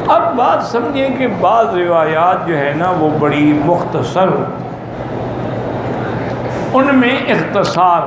اب بات سمجھیں کہ بعض روایات جو ہے نا وہ بڑی مختصر، ان میں اختصار،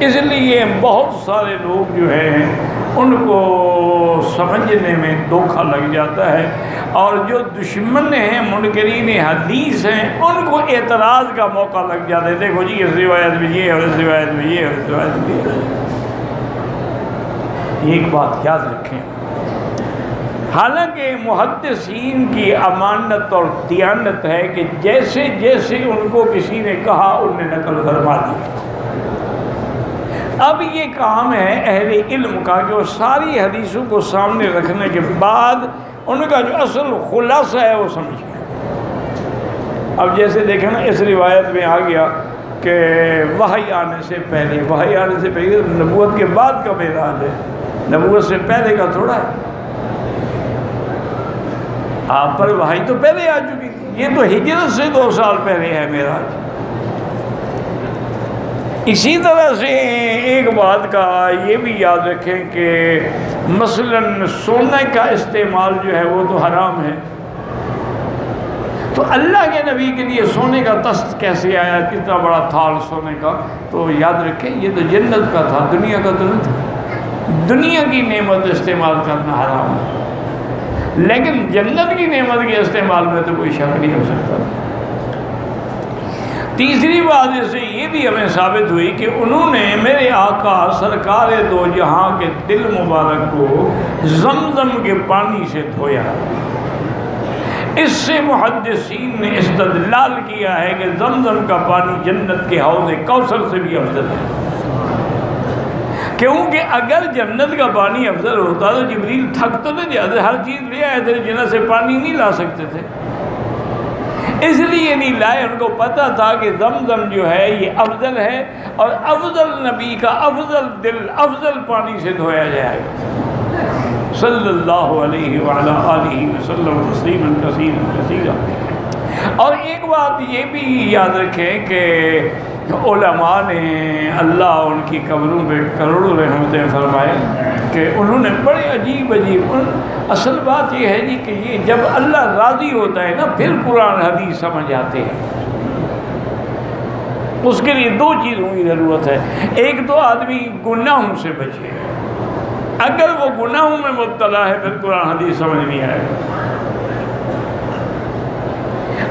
اس لیے بہت سارے لوگ جو ہیں ان کو سمجھنے میں دھوکہ لگ جاتا ہے، اور جو دشمن ہیں منکرین حدیث ہیں ان کو اعتراض کا موقع لگ جاتا ہے، دیکھو جی اس روایت میں یہ اور اس روایت میں یہ اور اس روایت میں یہ۔ ایک بات یاد رکھیں، حالانکہ محدثین کی امانت اور دیانت ہے کہ جیسے جیسے ان کو کسی نے کہا ان نے نقل فرما دی۔ اب یہ کام ہے اہل علم کا کہ وہ ساری حدیثوں کو سامنے رکھنے کے بعد ان کا جو اصل خلاصہ ہے وہ سمجھیں۔ اب جیسے دیکھیں نا اس روایت میں آ گیا کہ وحی آنے سے پہلے، وحی آنے سے پہلے نبوت کے بعد کا معراج ہے، نبوت سے پہلے کا تھوڑا ہے۔ آپ پر وحی تو پہلے آ چکی تھی، یہ تو ہجرت سے 2 سال پہلے ہے معراج۔ اسی طرح سے ایک بات کا یہ بھی یاد رکھیں کہ مثلاً سونے کا استعمال جو ہے وہ تو حرام ہے، تو اللہ کے نبی کے لیے سونے کا تست کیسے آیا، کتنا بڑا تھال سونے کا؟ تو یاد رکھیں یہ تو جنت کا تھا، دنیا کا تو نہیں تھا۔ دنیا کی نعمت استعمال کرنا حرام ہے، لیکن جنت کی نعمت کے استعمال میں تو کوئی شک نہیں ہو سکتا۔ تیسری بات اس سے یہ بھی ہمیں ثابت ہوئی کہ انہوں نے میرے آقا سرکار دو جہاں کے دل مبارک کو زمزم کے پانی سے دھویا۔ اس سے محدثین نے استدلال کیا ہے کہ زمزم کا پانی جنت کے حوض کوثر سے بھی افضل ہے، کیونکہ اگر جنت کا پانی افضل ہوتا تو جبریل تھک تو نہ جاتے، ہر چیز لے آئے تھے، جنت سے پانی نہیں لا سکتے تھے، اس لیے نہیں لائے۔ ان کو پتہ تھا کہ زمزم جو ہے یہ افضل ہے، اور افضل نبی کا افضل دل افضل پانی سے دھویا جائے گا، صلی اللہ علیہ وعلی آلہ وسلم تسلیما کثیرا کثیرا۔ اور ایک بات یہ بھی یاد رکھیں کہ علماء نے، اللہ ان کی قبروں پہ کروڑوں رحمتیں فرمائے، کہ انہوں نے بڑے عجیب اصل بات یہ ہے جی کہ یہ جب اللہ راضی ہوتا ہے نا پھر قرآن حدیث سمجھ آتے ہیں۔ اس کے لیے 2 چیزوں کی ضرورت ہے، ایک تو آدمی گناہوں سے بچے، اگر وہ گناہوں میں مبتلا ہے پھر قرآن حدیث سمجھ نہیں آئے گا،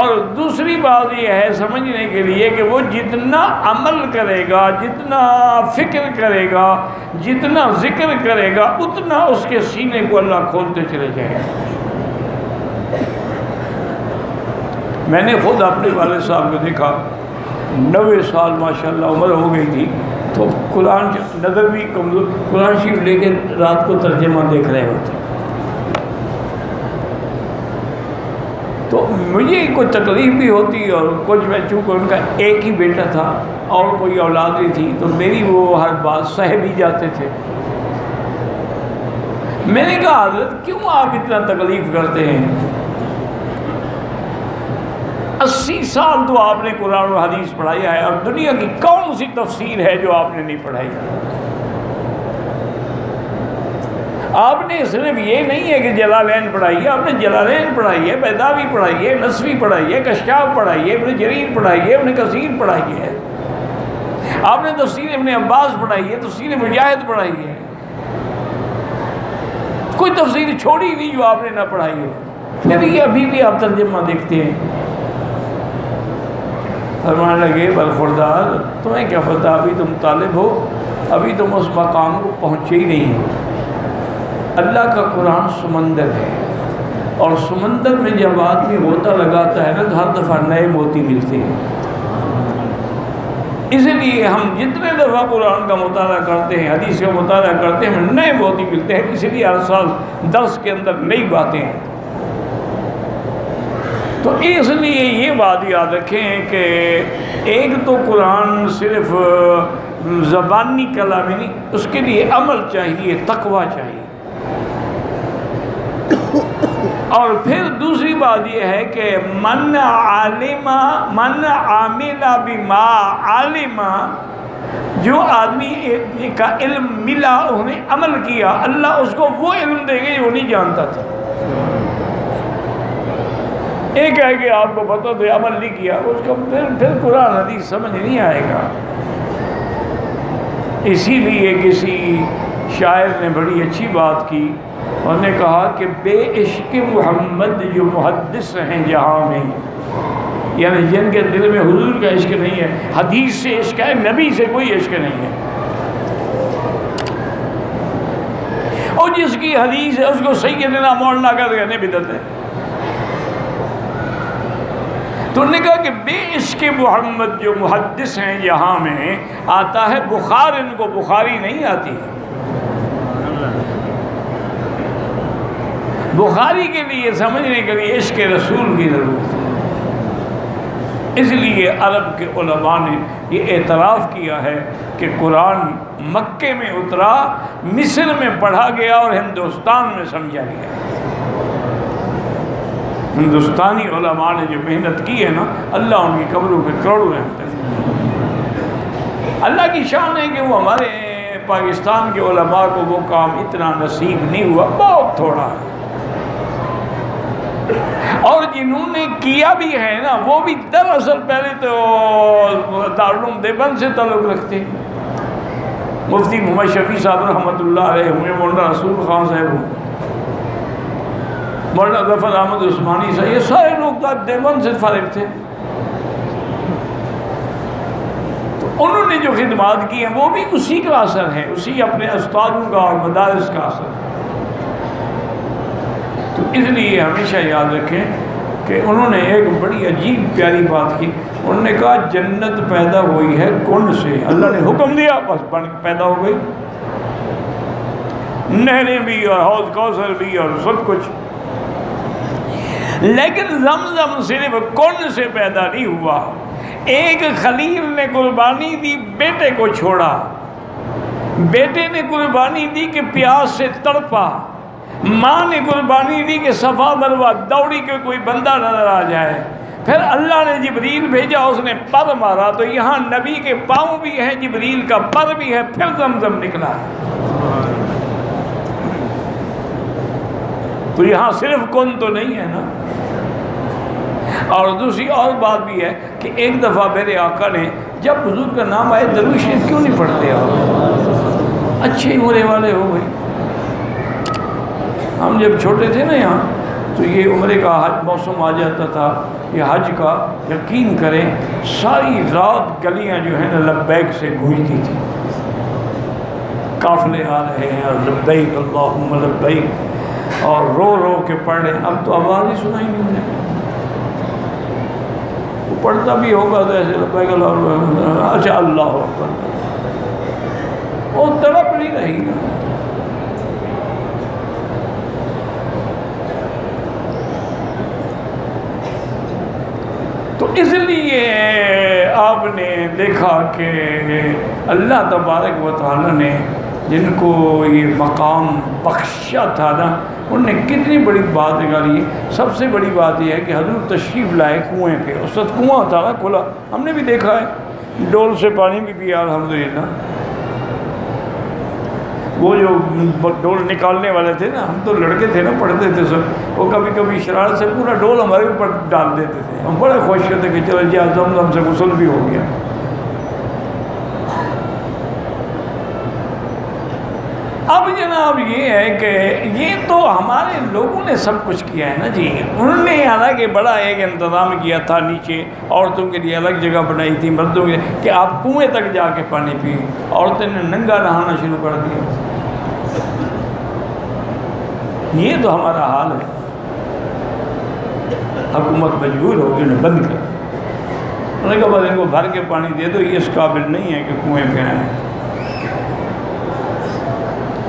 اور دوسری بات یہ ہے سمجھنے کے لیے کہ وہ جتنا عمل کرے گا، جتنا فکر کرے گا، جتنا ذکر کرے گا، اتنا اس کے سینے کو اللہ کھولتے چلے جائے گا۔ میں نے خود اپنے والد صاحب کو دیکھا، 90 سال ماشاءاللہ عمر ہو گئی تھی، تو قرآن نظر بھی کمزور، قرآن شریف لے کے رات کو ترجمہ دیکھ رہے ہوتے، تو مجھے کوئی تکلیف بھی ہوتی، اور کچھ میں چونکہ ان کا ایک ہی بیٹا تھا اور کوئی اولاد نہیں تھی، تو میری وہ ہر بات سہ بھی جاتے تھے۔ میں نے کہا حضرت کیوں آپ اتنا تکلیف کرتے ہیں؟ 80 سال تو آپ نے قرآن و حدیث پڑھایا ہے، اور دنیا کی کون سی تفسیر ہے جو آپ نے نہیں پڑھائی؟ آپ نے صرف یہ نہیں ہے کہ جلالین پڑھائی ہے، آپ نے جلالین پڑھائی ہے، بیضاوی پڑھائی ہے، نسوی پڑھائی ہے، کشاف پڑھائی ہے، ابن جریر پڑھائی ہے، ابن کثیر پڑھائی ہے، آپ نے تفسیر ابن عباس پڑھائی ہے، تفسیر مجاہد پڑھائی ہے، کوئی تفسیر چھوڑی نہیں جو آپ نے نہ پڑھائی ہو، پھر یہ ابھی بھی آپ ترجمہ دیکھتے ہیں۔ فرمانے لگے برخوردار تمہیں کیا پتہ، ابھی تم طالب ہو، ابھی تم اس مقام کو پہنچے ہی نہیں ہو۔ اللہ کا قرآن سمندر ہے، اور سمندر میں جب آدمی غوطہ لگاتا ہے نا تو ہر دفعہ نئے موتی ملتے ہیں، اس لیے ہم جتنے دفعہ قرآن کا مطالعہ کرتے ہیں، حدیث کا مطالعہ کرتے ہیں، ہمیں نئے موتی ملتے ہیں، اس لیے ہر سال درس کے اندر نئی باتیں ہیں۔ تو اس لیے یہ بات یاد رکھیں کہ ایک تو قرآن صرف زبانی کلام نہیں، اس کے لیے عمل چاہیے، تقوی چاہیے، اور پھر دوسری بات یہ ہے کہ من عامل بما علم، جو آدمی کا علم ملا، انہوں نے عمل کیا، اللہ اس کو وہ علم دے گا جو نہیں جانتا تھا۔ ایک ہے کہ آپ کو پتہ تو عمل نہیں کیا، اس کو پھر قرآن حدیث سمجھ نہیں آئے گا۔ اسی لیے کسی شاعر نے بڑی اچھی بات کی، انہوں نے کہا کہ بے عشق محمد جو محدث ہیں جہاں میں، یعنی جن کے دل میں حضور کا عشق نہیں ہے، حدیث سے عشق ہے، نبی سے کوئی عشق نہیں ہے، اور جس کی حدیث ہے اس کو سیدنا مولانا کا کہنے بدعت ہے۔ تو انہوں نے کہا کہ بے عشق محمد جو محدث ہیں یہاں میں، آتا ہے بخار، ان کو بخاری نہیں آتی۔ بخاری کے لیے سمجھنے کے لیے عشق رسول کی ضرورت ہے۔ اس لیے عرب کے علماء نے یہ اعتراف کیا ہے کہ قرآن مکے میں اترا، مصر میں پڑھا گیا اور ہندوستان میں سمجھا گیا۔ ہندوستانی علماء نے جو محنت کی ہے نا، اللہ ان کی قبروں پہ کروڑوں رحمت ہے۔ اللہ کی شان ہے کہ وہ ہمارے پاکستان کے علماء کو وہ کام اتنا نصیب نہیں ہوا، بہت تھوڑا ہے، اور جنہوں نے کیا بھی ہے نا وہ بھی دراصل پہلے تو دارالعلوم دیوبند سے تعلق رکھتے ہیں۔ مفتی محمد شفیع صاحب رحمۃ اللہ علیہ ہوئے، مولانا رسول خان صاحب ہوئے، مولانا ظفر احمد عثمانی صاحب، یہ سارے لوگ دیوبند سے فارغ تھے۔ تو انہوں نے جو خدمات کی ہیں وہ بھی اسی کا اثر ہے، اسی اپنے استادوں کا اور مدارس کا اثر ہے۔ تو اس لیے ہمیشہ یاد رکھیں کہ انہوں نے ایک بڑی عجیب پیاری بات کی، انہوں نے کہا جنت پیدا ہوئی ہے کنڈ سے، اللہ نے حکم دیا بس بن پیدا ہو گئی، نہریں بھی اور حوض کوثر بھی اور سب کچھ، لیکن زمزم صرف کنڈ سے پیدا نہیں ہوا۔ ایک خلیل نے قربانی دی، بیٹے کو چھوڑا، بیٹے نے قربانی دی کہ پیاس سے تڑپا، ماں نے قربانی دی کہ صفا مروہ دوڑی کے کوئی بندہ نظر آ جائے، پھر اللہ نے جبریل بھیجا، اس نے پر مارا، تو یہاں نبی کے پاؤں بھی ہیں، جبریل کا پر بھی ہے، پھر زمزم نکلا۔ تو یہاں صرف کن تو نہیں ہے نا۔ اور دوسری اور بات بھی ہے کہ ایک دفعہ میرے آقا نے جب حضور کا نام آئے درود شریف کیوں نہیں پڑھتے آپ؟ اچھے عمرے والے ہو گئے۔ ہم جب چھوٹے تھے نا یہاں تو یہ عمرے کا حج موسم آ جاتا تھا، یہ حج کا یقین کریں ساری رات گلیاں جو ہیں نا لبیک سے گونجتی تھی، قافلے آ رہے ہیں اور لبیک اللہم لبیک اور رو رو کے پڑھ رہے ہیں۔ اب تو آواز ہی سنائی نہیں ہے، وہ پڑھتا بھی ہوگا تو ایسے لبیک اللہم اچھا اللہ اکبر، وہ تڑپ نہیں رہی نا۔ تو اس لیے آپ نے دیکھا کہ اللہ تبارک و تعالیٰ نے جن کو یہ مقام بخشا تھا نا، انہوں نے کتنی بڑی بات نکالی۔ سب سے بڑی بات یہ ہے کہ حضور تشریف لائے کنویں پہ، اس وقت کنواں تھا نا کھلا، ہم نے بھی دیکھا ہے، ڈول سے پانی بھی پیا الحمدللہ۔ وہ جو ڈول نکالنے والے تھے نا، ہم تو لڑکے تھے نا، پڑھتے تھے سب، وہ کبھی کبھی شرارت سے پورا ڈول ہمارے اوپر ڈال دیتے تھے، ہم بڑے خوش ہوتے کہ چلو جی زمزم سے غسل بھی ہو گیا۔ اب جناب یہ ہے کہ یہ تو ہمارے لوگوں نے سب کچھ کیا ہے نا جی، انہوں نے حالانکہ بڑا ایک انتظام کیا تھا، نیچے عورتوں کے لیے الگ جگہ بنائی تھی، مردوں کے لیے کہ آپ کنویں تک جا کے پانی پئیں، عورتیں نے ننگا نہانا شروع کر دیا۔ یہ تو ہمارا حال ہے، حکومت مجبور ہوگی انہیں بند کر، انہوں نے کہا بس ان کو بھر کے پانی دے دو، یہ اس قابل نہیں ہے کہ کنویں پہ آئیں،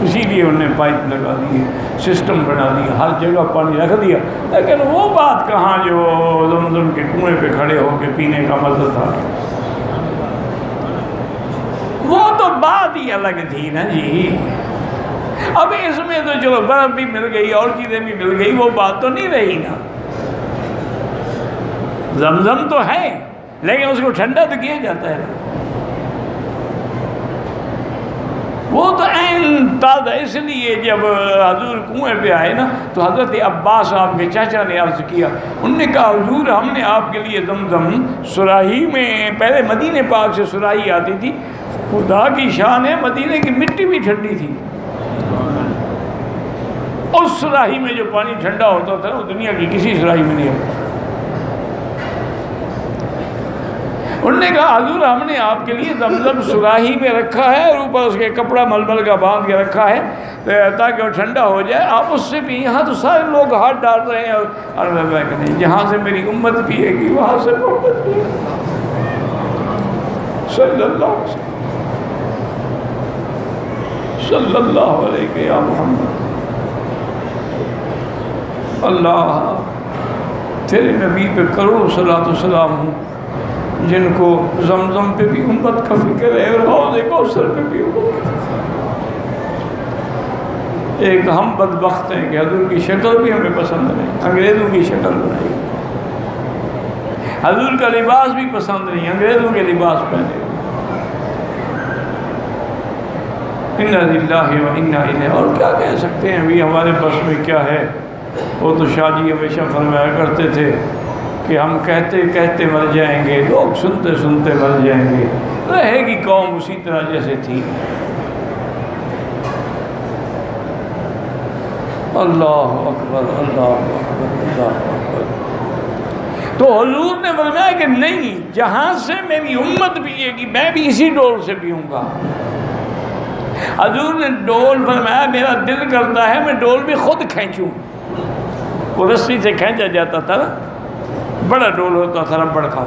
اسی لیے انہوں نے پائپ لگا دیے، سسٹم بنا دیا، ہر جگہ پانی رکھ دیا، لیکن وہ بات کہاں جو زمزم کے کنویں پہ کھڑے ہو کے پینے کا مزہ تھا، وہ تو بات ہی الگ تھی نا جی۔ اب اس میں تو چلو برف بھی مل گئی اور چیزیں بھی مل گئی، وہ بات تو نہیں رہی نا۔ زمزم تو ہے لیکن اس کو ٹھنڈا تو کیا جاتا ہے، وہ تو عین تازہ اس لیے جب حضور کنویں پہ آئے نا تو حضرت عباس آپ کے چاچا نے عرض کیا، انہوں نے کہا حضور ہم نے آپ کے لیے زمزم سراہی میں، پہلے مدینے پاک سے سراہی آتی تھی، خدا کی شان ہے مدینے کی مٹی بھی ٹھنڈی تھی، اس سراہی میں جو پانی ٹھنڈا ہوتا تھا وہ دنیا کی کسی سراہی میں نہیں ہوتا۔ انہوں نے کہا حضور ہم نے آپ کے لیے زمزم سراہی میں رکھا ہے اور اوپر اس کے کپڑا ململ کا باندھ کے رکھا ہے تاکہ وہ ٹھنڈا ہو جائے، آپ اس سے بھی، یہاں تو سارے لوگ ہاتھ ڈال رہے ہیں، اور میں کہتے ہیں جہاں سے میری امت پیے گی وہاں سے محمد پیے گی صلی اللہ علیہ وسلم، صلی اللہ علیہ یا محمد۔ اللہ تیرے نبی پہ کروڑوں صلاۃ و سلام ہوں، جن کو زمزم پہ بھی امت کا فکر ہے اور حوض کوثر پہ بھی امت کا فکر ہے۔ ایک ہم بدبخت ہیں کہ حضور کی شکل بھی ہمیں پسند نہیں، انگریزوں کی شکل بنائی، حضور کا لباس بھی پسند نہیں، انگریزوں کے لباس پہنے، انا للہ و انا الیہ، اور کیا کہہ سکتے ہیں ابھی ہمارے بس میں کیا ہے۔ وہ تو شاہ جی ہمیشہ فرمایا کرتے تھے کہ ہم کہتے کہتے مر جائیں گے، لوگ سنتے سنتے مر جائیں گے، رہے گی قوم اسی طرح جیسے تھی۔ اللہ اکبر اللہ اکبر اللہ اکبر۔ تو حضور نے فرمایا کہ نہیں، جہاں سے میری امت پیے گی میں بھی اسی ڈول سے پیوں گا۔ حضور نے ڈول فرمایا میرا دل کرتا ہے میں ڈول بھی خود کھینچوں، وہ رسی سے کھینچا جاتا تھا نا، بڑا ڈول ہوتا تھا ربڑ کا،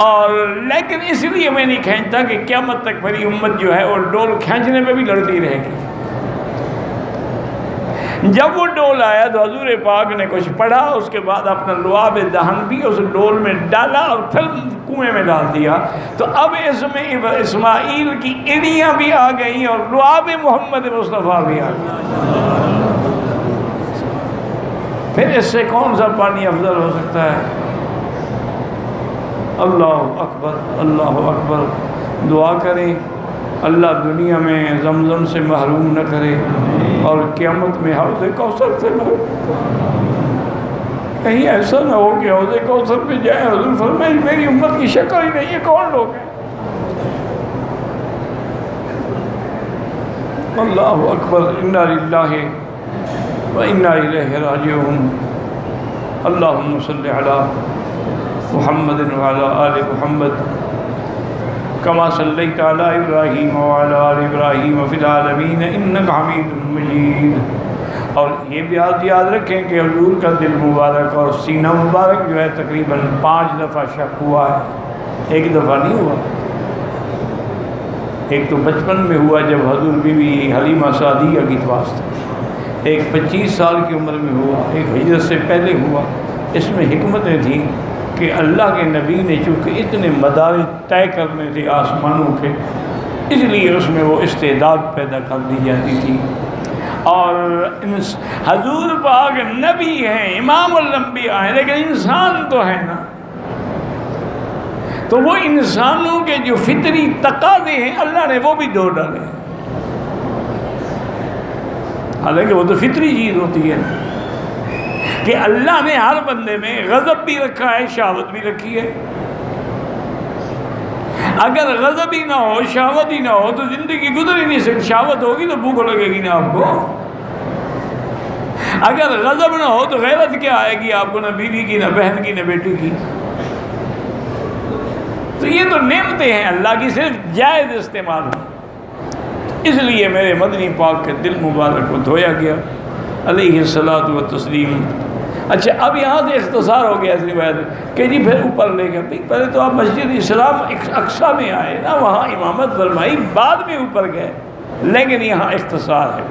اور لیکن اس لیے میں نہیں کھینچتا کہ قیامت تک میری امت جو ہے وہ ڈول کھینچنے میں بھی لڑتی رہے گی۔ جب وہ ڈول آیا تو حضور پاک نے کچھ پڑھا، اس کے بعد اپنا لعاب دہن بھی اس ڈول میں ڈالا اور پھر کنویں میں ڈال دیا، تو اب اس میں اسماعیل کی ایڑیاں بھی آ گئیں اور لعاب محمد مصطفیٰ بھی آ گئی۔ پھر اس سے کون سا پانی افضل ہو سکتا ہے؟ اللہ اکبر اللہ اکبر۔ دعا کریں اللہ دنیا میں زمزم سے محروم نہ کرے اور قیامت میں حوض کوثر سے محروم۔ کہیں ایسا نہ ہو کہ حوض کوثر پہ جائیں حضور فرمائے میری امت کی شکل ہی نہیں ہے، کون لوگ ہیں؟ اللہ اکبر، انا للہ وَإِنَّا إِلَيْهِ رَاجِعُونَ۔ اللہم صلی علی محمد وعلی آل محمد کما صلیت علی ابراہیم وعلی آل ابراہیم فی العالمین انک حمید مجید۔ اور یہ بھی یاد رکھیں کہ حضور کا دل مبارک اور سینہ مبارک جو ہے تقریباً 5 دفعہ شق ہوا ہے، ایک دفعہ نہیں ہوا۔ ایک تو بچپن میں ہوا جب حضور بی بی حلیمہ سعدیہ کی واسطے، ایک 25 سال کی عمر میں ہوا، ایک ہجرت سے پہلے ہوا۔ اس میں حکمتیں تھیں کہ اللہ کے نبی نے چونکہ اتنے مدارج طے کرنے تھے آسمانوں کے، اس لیے اس میں وہ استعداد پیدا کر دی جاتی تھی۔ اور حضور پاک نبی ہیں، امام الانبیاء ہیں، لیکن انسان تو ہے نا، تو وہ انسانوں کے جو فطری تقاضے ہیں اللہ نے وہ بھی دو ڈالے، حالانکہ وہ تو فطری چیز ہوتی ہے کہ اللہ نے ہر بندے میں غضب بھی رکھا ہے، شہوت بھی رکھی ہے۔ اگر غضب ہی نہ ہو، شہوت ہی نہ ہو تو زندگی گزر ہی نہیں سکتی۔ شہوت ہوگی تو بھوک لگے گی نا آپ کو، اگر غضب نہ ہو تو غیرت کیا آئے گی آپ کو، نہ بیوی کی، نہ بہن کی، نہ بیٹی کی۔ تو یہ تو نعمتیں ہیں اللہ کی، صرف جائز استعمال ہو۔ اس لیے میرے مدنی پاک کے دل مبارک کو دھویا گیا علیہ الصلاۃ والتسلیم۔ اچھا اب یہاں سے اختصار ہو گیا اس روایت کہ جی پھر اوپر لے گئے، پہلے تو آپ مسجد اسلام اقصیٰ میں آئے نا، وہاں امامت فرمائی، بعد میں اوپر گئے، لیکن یہاں اختصار ہے۔